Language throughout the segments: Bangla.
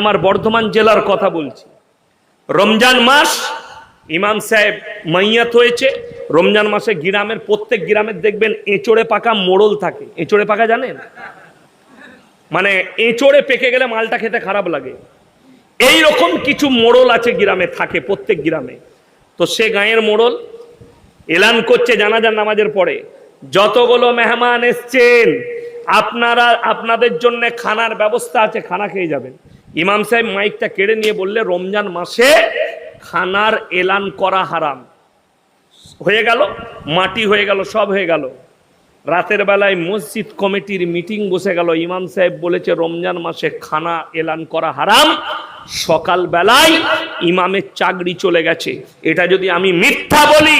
আমার বর্ধমান জেলার কথা বলছি। রমজান মাস, ইমাম সাহেব মাইয়াত হয়েছে। রমজান মাসে গ্রামের প্রত্যেক গ্রামের দেখবেন এঁচড়ে পাকা মোড়ল থাকে। এঁচড়ে পাকা জানেন? মানে এঁচড়ে পেকে গেলে মালটা খেতে খারাপ লাগে। এই রকম কিছু মোড়ল আছে গ্রামে, থাকে প্রত্যেক গ্রামে। তো সে গাঁয়ের মোড়ল এলান করছে জানাজার নামাজের পরে, যতগুলো মেহমান এসছেন আপনারা, আপনাদের জন্য খানার ব্যবস্থা আছে, খানা খেয়ে যাবেন। ইমাম সাহেব মাইকটা কেড়ে নিয়ে বললে, রমজান মাসে খানার এলান করা হারাম। হয়ে গেল, মাটি হয়ে গেল, সব হয়ে গেল। রাতের বেলায় মসজিদ কমিটির মিটিং বসে গেল। ইমাম সাহেব বলেছে রমজান মাসে খানা এলান করা হারাম। সকাল বেলায় ইমামের চাকরি চলে গেছে। এটা যদি আমি মিথ্যা বলি,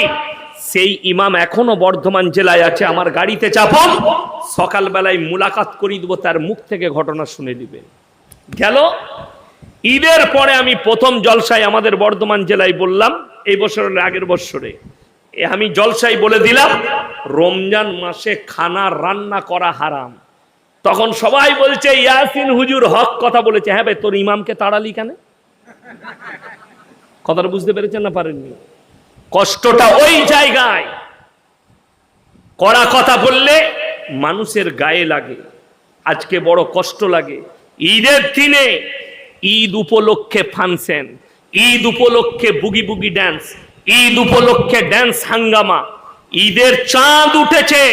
সেই ইমাম এখনো বর্ধমান জেলায় আছে। আমার গাড়িতে চাপুন, সকাল বেলায় মুলাকাত করিয়ে দেবো, তার মুখ থেকে ঘটনা শুনে দিবেন। গেল ঈদের পরে আমি প্রথম জলসায় আমাদের বর্ধমান জেলায় বললাম, এই বছরের আগের বছরে আমি জলসায় বলে দিলাম রমজান মাসে খানা রান্না করা হারাম। তখন সবাই বলছে ইয়াসিন হুজুর হক কথা বলেছে। হ্যাঁ ভাই, তোর ইমামকে তাড়ালি কেন? কথাটা বুঝতে পেরেছেন না পারেননি? কষ্টটা ওই জায়গায়। কড়া কথা বললে মানুষের গায়ে লাগে, আজকে বড় কষ্ট লাগে। ঈদের দিনে, ঈদ উপলক্ষে ফাংশন, ঈদ উপলক্ষে বুগি বুগি ড্যান্স, ঈদ উপলক্ষে ড্যান্স হাঙ্গামা। ঈদের চাঁদ উঠেছে।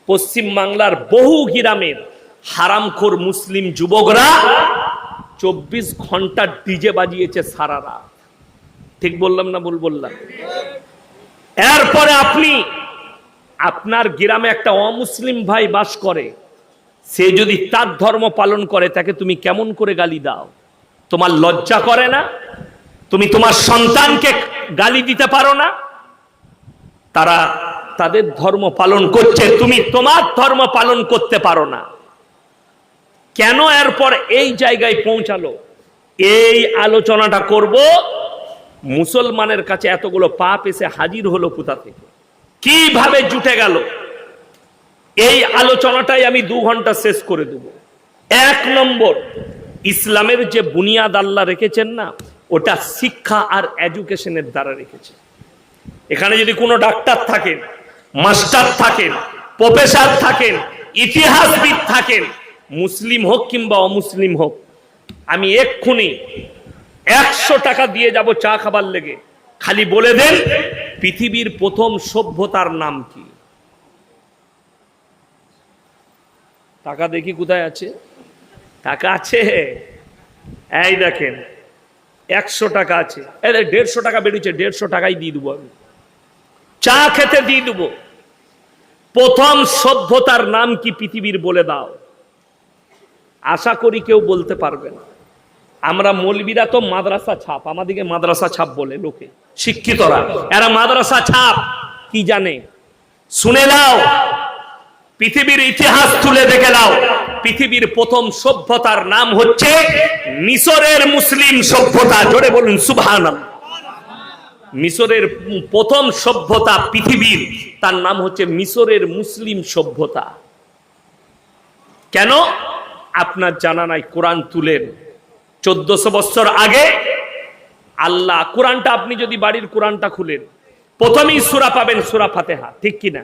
পশ্চিম বাংলার বহু গ্রামের হারামখোর মুসলিম যুবকরা 24 ঘন্টা ডিজে বাজিয়েছে সারা রাত। ঠিক বললাম না ভুল বললাম? এরপরে আপনি, আপনার গ্রামে একটা অমুসলিম ভাই বাস করে, সে যদি তার ধর্ম পালন করে, তাকে তুমি কেমন করে গালি দাও? তোমার লজ্জা করে না? তুমি তোমার সন্তানকে গালি দিতে পারো না? তারা তাদের ধর্ম পালন করছে, তুমি তোমার ধর্ম পালন করতে পারো না কেন? এরপর এই জায়গায় পৌঁছালো। এই আলোচনাটা করব, মুসলমানের কাছে এতগুলো পাপ এসে হাজির হলো কোথা থেকে, কিভাবে জুটে গেল? এই আলোচনাটাই আমি 2 ঘন্টা শেষ করে দেব। 1 নম্বর, ইসলামের যে বুনিয়াদ আল্লাহ রেখেছেন না, ওটা শিক্ষা আর এডুকেশনের দ্বারা রেখেছে। এখানে যদি কোনো ডাক্তার থাকেন, মাস্টার থাকেন, প্রফেসর থাকেন, ইতিহাসবিদ থাকেন, মুসলিম হোক কিংবা অমুসলিম হোক, আমি এক্ষুনি 100 টাকা দিয়ে যাব চা খাবার লেগে। খালি বলে দেন পৃথিবীর প্রথম সভ্যতার নাম কি? টাকা দেখি কোথায় আছে? টাকা আছে? এই দেখেন 100 টাকা আছে। 150 টাকা বেরিয়েছে, 150 টাকাই দিয়ে দেবো আমি, চা খেতে দিয়ে দেবো। প্রথম সভ্যতার নাম কি পৃথিবীর বলে দাও। আশা করি কেউ বলতে পারবে না। আমরা মৌলবীরা তো মাদ্রাসা ছাপ, আমাদেরকে মাদ্রাসা ছাপ বলে লোকে, শিক্ষিতরা, এরা মাদ্রাসা ছাপ কি জানে? শুনে নাও, পৃথিবীর ইতিহাস তুলে দেখে নাও। পৃথিবীর প্রথম সভ্যতার নাম হচ্ছে মিশরের মুসলিম সভ্যতা। জোরে বলুন সুবহানাল্লাহ। মিশরের প্রথম সভ্যতা পৃথিবীর, তার নাম হচ্ছে মিশরের মুসলিম সভ্যতা। কেন আপনার জানা নাই? কোরআন তুলেন 1400 বছর আগে আল্লাহ, কোরআনটা আপনি যদি বাড়ির কোরআনটা খুলেন, প্রথমেই সূরা পাবেন সূরা ফাতিহা, ঠিক কিনা?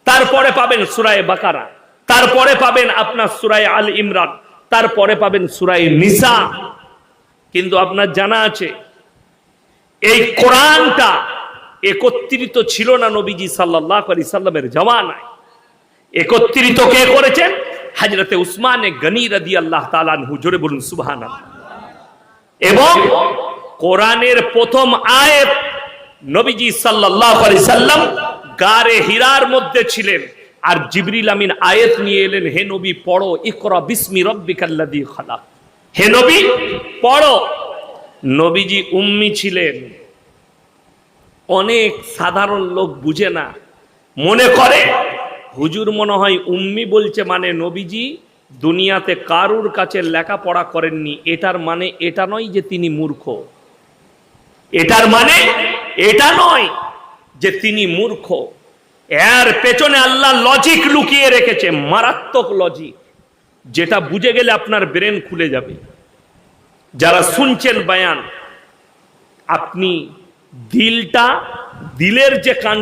তারপরে পাবেন সূরা বাকারা, তারপরে পাবেন আপনার সূরা আল ইমরান, তারপরে পাবেন সূরা নিসা। কিন্তু আপনার জানা আছে এই কোরআনটা একত্রিত ছিল না নবীজি সাল্লাল্লাহু আলাইহি সাল্লামের জামানায়। একত্রিত কে করেছেন? হযরতে উসমান গনি রাদিয়াল্লাহু তাআলা আনহু। জোরে বলুন সুবহানাল্লাহ। এবং কোরআনের প্রথম আয়াত নবীজি সাল্লাল্লাহু আলাইহি সাল্লাম গারে হিরার মধ্যে ছিলেন, আর জিবরিল আমিন আয়াত নিয়ে এলেন, হে নবী পড়ো, ইকরা বিসমি রাব্বিকাল্লাযী খালাক। হে নবী পড়ো। নবীজি উম্মি ছিলেন। অনেক সাধারণ লোক বুঝে না, মনে করে হুজুর মনে হয় উম্মি বলছে মানে নবীজি দুনিয়াতে কারুর কাছে লেখাপড়া করেননি। এটার মানে এটা নয় যে তিনি মূর্খ, এটার মানে এটা নয় যে তিনি মূর্খ। এর পেছনে আল্লাহ লজিক লুকিয়ে রেখেছে, মারাত্মক লজিক, যেটা বুঝে গেলে আপনার ব্রেন খুলে যাবে। যারা শুনছেন বয়ান, আপনি দিলের যে কান